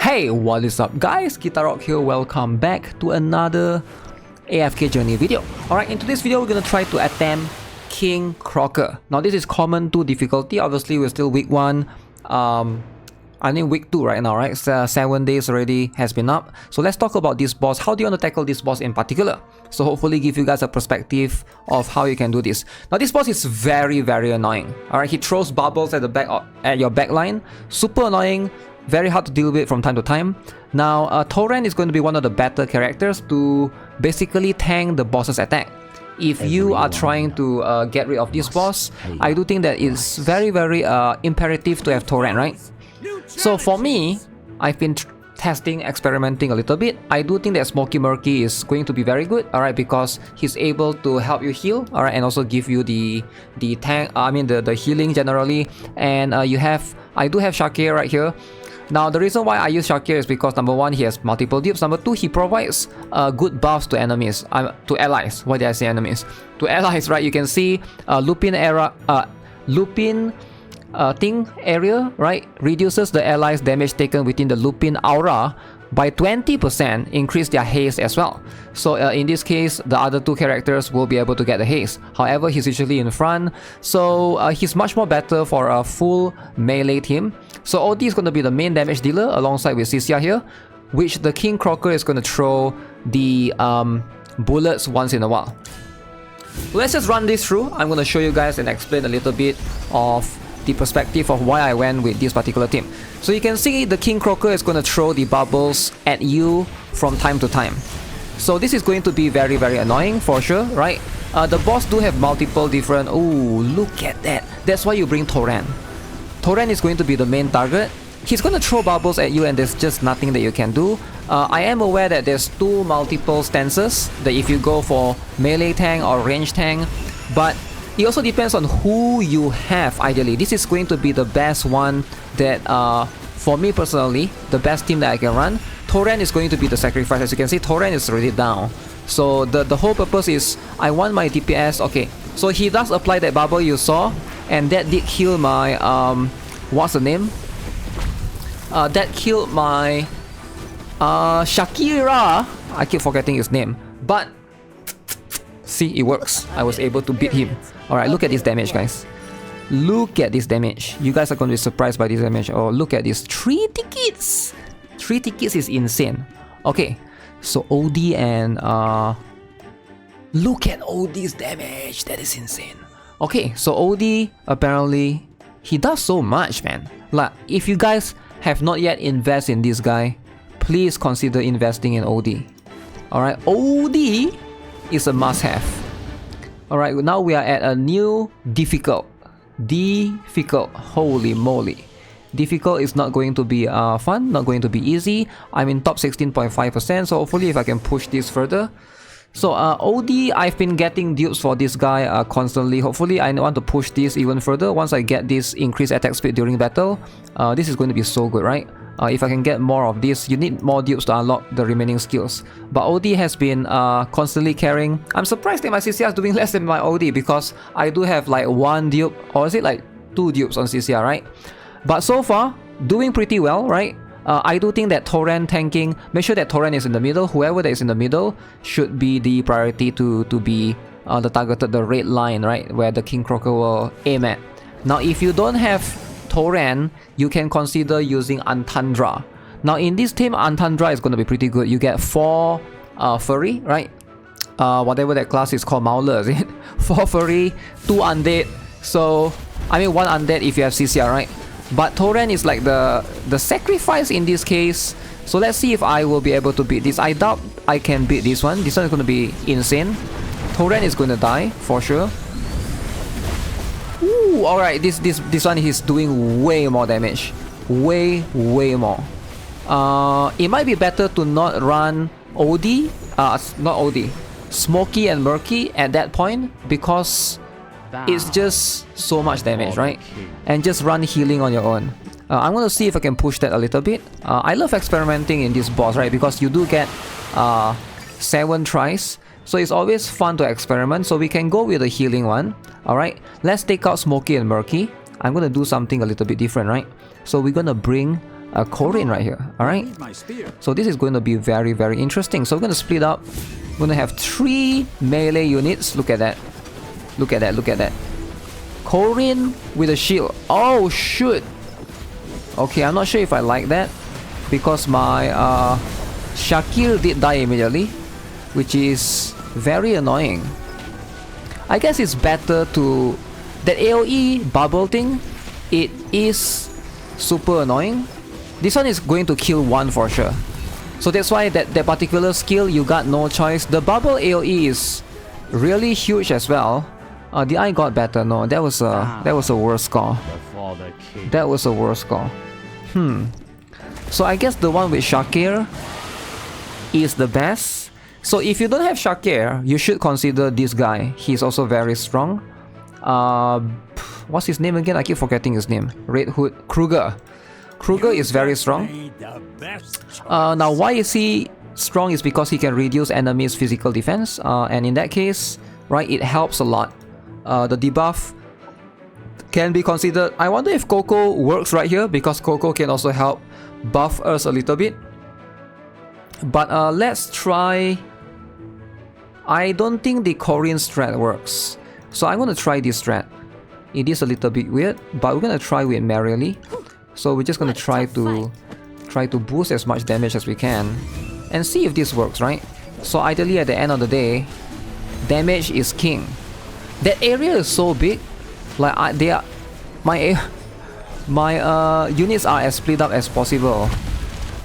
Hey, what is up guys? Gitarok here, welcome back to another AFK journey video. Alright, in today's video we're gonna try to attempt King Crocker. Now this is common 2 difficulty, obviously we're still week 1. I think week 2 right now, right? 7 days already has been up. So let's talk about this boss. How do you want to tackle this boss in particular? So hopefully give you guys a perspective of how you can do this. Now this boss is very annoying. Alright, he throws bubbles at the back at your back line. Super annoying. Very hard to deal with from time to time. Now, Torrent is going to be one of the better characters to basically tank the boss's attack. If you are trying to get rid of this boss, I do think that it's very imperative to have Torrent, right? So for me, I've been testing, experimenting a little bit. I do think that Smoky Murky is going to be very good, alright, because he's able to help you heal, alright, and also give you the tank, the healing generally. And I do have Shakir right here. Now the reason why I use Shakir is because number 1, he has multiple dupes. Number 2, he provides good buffs to enemies, to allies. Why did I say enemies? To allies, right? You can see Lupin thing area, right? Reduces the allies' damage taken within the Lupin aura by 20%, increase their haste as well. So in this case, the other 2 characters will be able to get the haste. However, he's usually in front, so he's much more better for a full melee team. So OD is going to be the main damage dealer alongside with CCR here, which the King Crocker is going to throw the bullets once in a while. Let's just run this through. I'm going to show you guys and explain a little bit of the perspective of why I went with this particular team. So you can see the King Crocker is going to throw the bubbles at you from time to time. So this is going to be very annoying for sure, right? The boss do have multiple different... Ooh, look at that. That's why you bring Torrent. Torrent is going to be the main target. He's going to throw bubbles at you and there's just nothing that you can do. I am aware that there's 2 multiple stances that if you go for melee tank or range tank, but it also depends on who you have ideally. This is going to be the best one that, for me personally, the best team that I can run. Torrent is going to be the sacrifice. As you can see, Torrent is already down. So the whole purpose is, I want my DPS. Okay, so he does apply that bubble you saw, and that did kill my, what's the name? That killed my, Shakira. I keep forgetting his name. But, see, it works. I was able to beat him. Alright, look at this damage, guys. Look at this damage. You guys are going to be surprised by this damage. Oh, look at this. 3 tickets! 3 tickets is insane. Okay, so OD and... look at OD's damage. That is insane. Okay, so OD, apparently, he does so much, man. Like, if you guys have not yet invested in this guy, please consider investing in OD. Alright, OD is a must-have. Alright, now we are at a new difficult. Holy moly. Difficult is not going to be fun, not going to be easy. I'm in top 16.5%, so hopefully if I can push this further. So OD, I've been getting dupes for this guy constantly. Hopefully I want to push this even further. Once I get this increased attack speed during battle, this is going to be so good, right? If I can get more of this, you need more dupes to unlock the remaining skills. But OD has been constantly carrying. I'm surprised that my CCR is doing less than my OD because I do have like 1 dupe, or is it like 2 dupes on CCR, right? But so far, doing pretty well, right? I do think that Torrent tanking, make sure that Torrent is in the middle. Whoever that is in the middle should be the priority to be the targeted, the red line, right? Where the King Crocker will aim at. Now, if you don't have Torrent, you can consider using Antandra. Now in this team, Antandra is going to be pretty good. You get 4 furry, right? Whatever that class is called, Mauler, is it? 4 furry, 2 undead. So, I mean 1 undead if you have CCR, right? But Torrent is like the sacrifice in this case. So let's see if I will be able to beat this. I doubt I can beat this one. This one is going to be insane. Torrent is going to die for sure. Ooh, alright, this one is doing way more damage. Way more. It might be better to not run OD, not OD, Smoky and Murky at that point because it's just so much damage, right? And just run healing on your own. I'm gonna see if I can push that a little bit. I love experimenting in this boss, right? Because you do get 7 tries. So it's always fun to experiment. So we can go with the healing one. Alright, let's take out Smoky and Murky. I'm gonna do something a little bit different, right? So we're gonna bring Corrin right here. Alright? So this is going to be very, very interesting. So we're going to split up. We're going to have 3 melee units. Look at that. Look at that, look at that. Corrin with a shield. Oh, shoot. Okay, I'm not sure if I like that. Because my Shakir did die immediately. Which is very annoying. I guess it's better to... That AoE bubble thing, it is super annoying. This one is going to kill one for sure. So that's why that particular skill, you got no choice. The bubble AoE is really huge as well. The I got better. No, that was a worse score. That was a worse score. So I guess the one with Shakir is the best. So if you don't have Shakir, you should consider this guy. He's also very strong. What's his name again? I keep forgetting his name. Red Hood. Kruger. Kruger is very strong. Now why is he strong is because he can reduce enemies' physical defense. And in that case, right, it helps a lot. The debuff can be considered. I wonder if Coco works right here because Coco can also help buff us a little bit. But let's try... I don't think the Corrin strat works. So I'm going to try this strat. It is a little bit weird, but we're going to try with Merrily. So we're just going to try to boost as much damage as we can and see if this works, right? So ideally at the end of the day, damage is king. That area is so big, like my units are as split up as possible.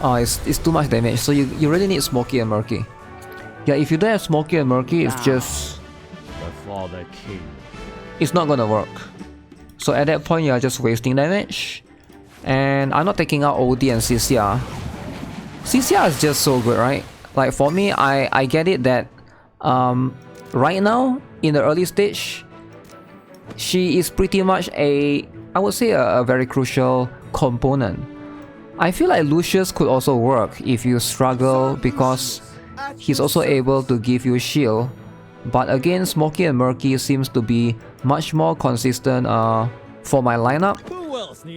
It's too much damage, so you really need Smoky and Murky. Yeah, if you don't have Smoky and Murky, it's just... It's not gonna work. So at that point, you are just wasting damage. And I'm not taking out OD and Cisia. Cisia is just so good, right? Like for me, I get it that right now, in the early stage, she is pretty much I would say a very crucial component. I feel like Lucius could also work if you struggle because he's also able to give you shield. But again, Smoky and Murky seems to be much more consistent for my lineup.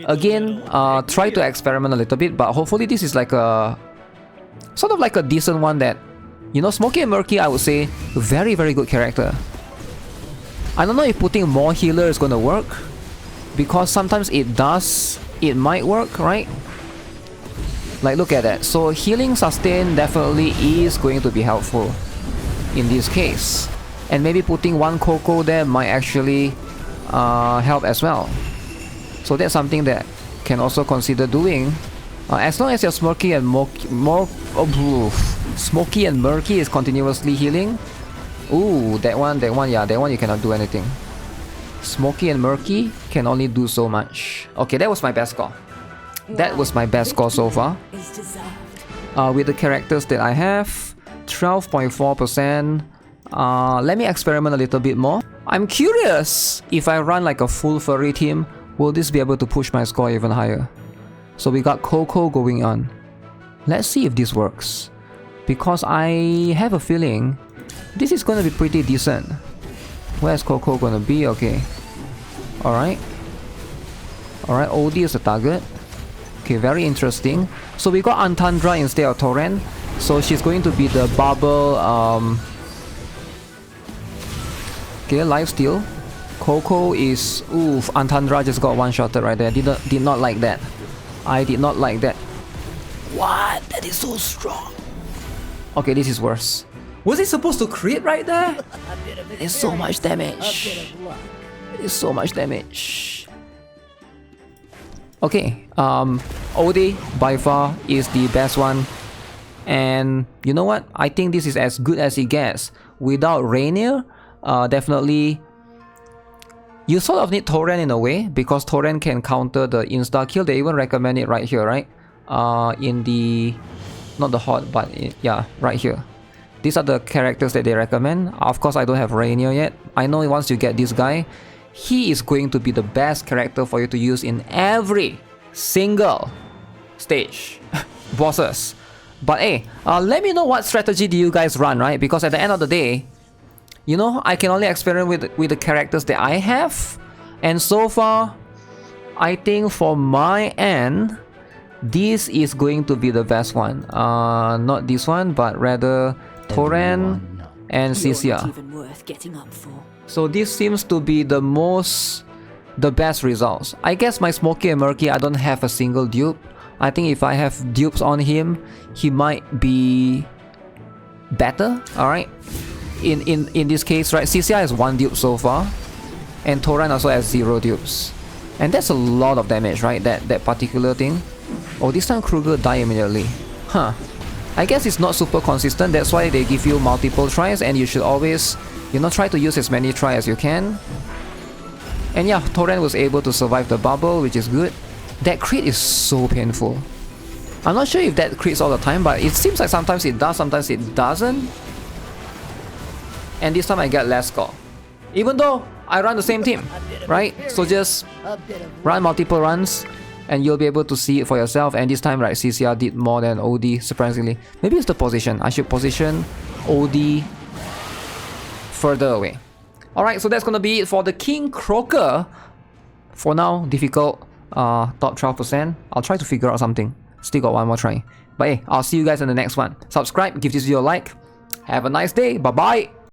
Again, try to experiment a little bit, but hopefully this is like a sort of like a decent one that, you know, Smoky and Murky, I would say, very, very good character. I don't know if putting more healer is gonna work, because sometimes it does, it might work, right? Like look at that. So healing sustain definitely is going to be helpful in this case. And maybe putting one Coco there might actually help as well. So that's something that can also consider doing. As long as your Smoky and Smoky and Murky is continuously healing. Ooh, that one, yeah, that one you cannot do anything. Smoky and Murky can only do so much. Okay, that was my best score. That was my best score so far. With the characters that I have, 12.4%. Let me experiment a little bit more. I'm curious if I run like a full furry team, will this be able to push my score even higher? So we got Coco going on. Let's see if this works. Because I have a feeling this is going to be pretty decent. Where's Coco going to be? Okay. Alright. Alright, OD is the target. Okay, very interesting. So we got Antandra instead of Torrent. So she's going to be the bubble. Okay, lifesteal. Coco is... Oof, Antandra just got one-shotted right there. Did not like that. I did not like that. What? That is so strong. Okay, this is worse. Was it supposed to crit right there? It's so much damage. It's so much damage. Okay, OD by far is the best one. And you know what? I think this is as good as it gets. Without Rainier, definitely you sort of need Torrent in a way, because Torrent can counter the insta kill. They even recommend it right here, right? In the... not the hot, but yeah, right here. These are the characters that they recommend. Of course, I don't have Rainier yet. I know once you get this guy, he is going to be the best character for you to use in every single stage. Bosses. But hey, let me know what strategy do you guys run, right? Because at the end of the day, you know, I can only experiment with the characters that I have. And so far, I think for my end, this is going to be the best one. Not this one, but rather Toran and Cisia. Even worth getting up for. So this seems to be the best results. I guess my Smokey and Murky, I don't have a single dupe. I think if I have dupes on him, he might be better. Alright. In this case, right, Cisia has 1 dupe so far. And Toran also has 0 dupes. And that's a lot of damage, right? That particular thing. Oh, this time Kruger died immediately. Huh. I guess it's not super consistent. That's why they give you multiple tries, and you should always, try to use as many tries as you can. And yeah, Toran was able to survive the bubble, which is good. That crit is so painful. I'm not sure if that crits all the time, but it seems like sometimes it does, sometimes it doesn't. And this time I get less score. Even though I run the same team, right? So just run multiple runs and you'll be able to see it for yourself. And this time, right, Cisia did more than OD, surprisingly. Maybe it's the position. I should position OD further away. Alright, so that's gonna be it for the King Croaker. For now, difficult, top 12%. I'll try to figure out something. Still got one more try. But hey, I'll see you guys in the next one. Subscribe, give this video a like. Have a nice day. Bye-bye.